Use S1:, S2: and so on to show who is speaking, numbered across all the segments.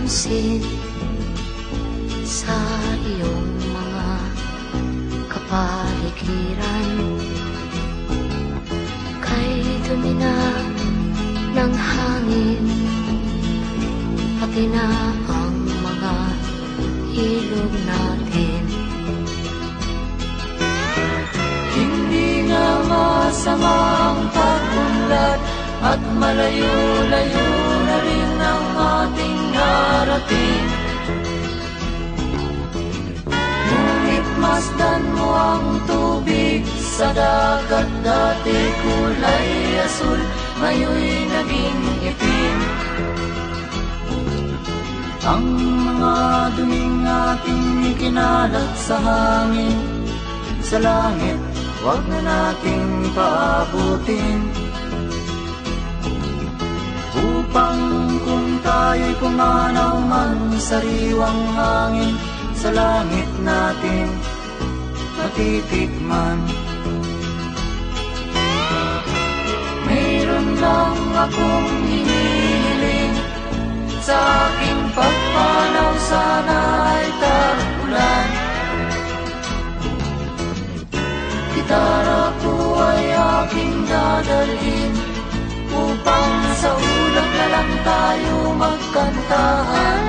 S1: pansin sa iyong mga kapaligiran. Kay dumi na ng hangin, pati na ang mga ilog natin.
S2: Hindi nga masama ang pag-unlad at malayo-layo na rin ang ating narating. Ngunit masdan mo ang tubig sa dagat, dati kulay asul, ngayon'y naging itim. Ang mga duming ating ikinalat sa hangin, sa langit, wag na nating paabutin. Upang kung tayo'y pumanaw man sa sariwang hangin, sa langit natin matitikman. Mayroon lang akong hinihiling, sa aking pagpanaw sana ay tag-ulan. Gitara ko ay aking dadalhin, upang sa ulap na lang tayo magkantahan.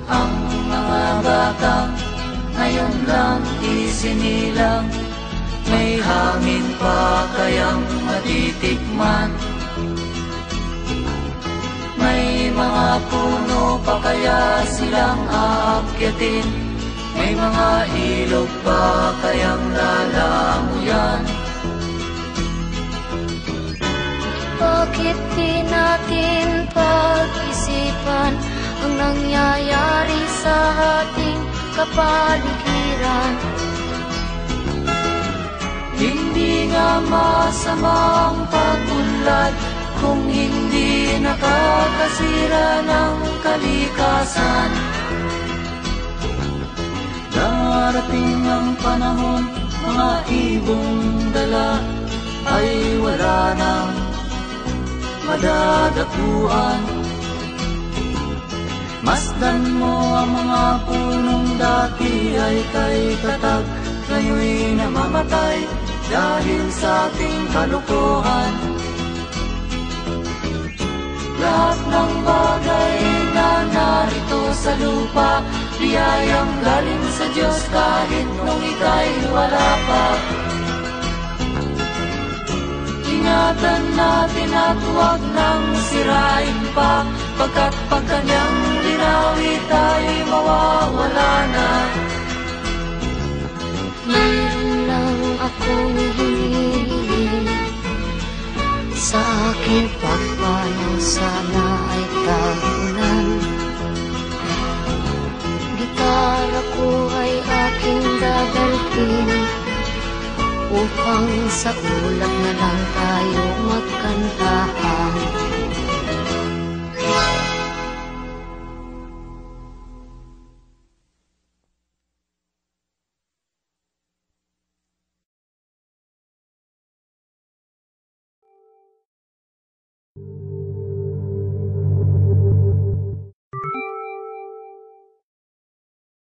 S2: Ang mga batang ngayon lang isinilang, may hangin pa kayang matitikman. May mga puno pa kaya silang aakyatin, may mga ilog pa kayang lalamuyan.
S1: Bakit di natin pag-isipan ang nangyayari sa ating kapaligiran?
S2: Hindi nga masama ang pag-unlad kung hindi nakakasira ng kalikasan. Darating ang panahon, mga ibong dala ay wala nang madadapuan. Masdan mo ang mga punong dati ay kay tatag, ngayon'y namamatay dahil sa ating kalukuhan. Lahat ng bagay na narito sa lupa, biyayang galing sa Diyos kahit nung ika'y wala pa. Ingatan natin at huwag nang sirain pa, pagkat pag kanyang dinawi tayo'y mawawala na.
S1: Mayroon lang akong hinihiling, sa aking pagpanaw sana ay tag-ulan. Gitara ko ay aking dadalhin, upang sa ulap na lang tayo magkakaroon.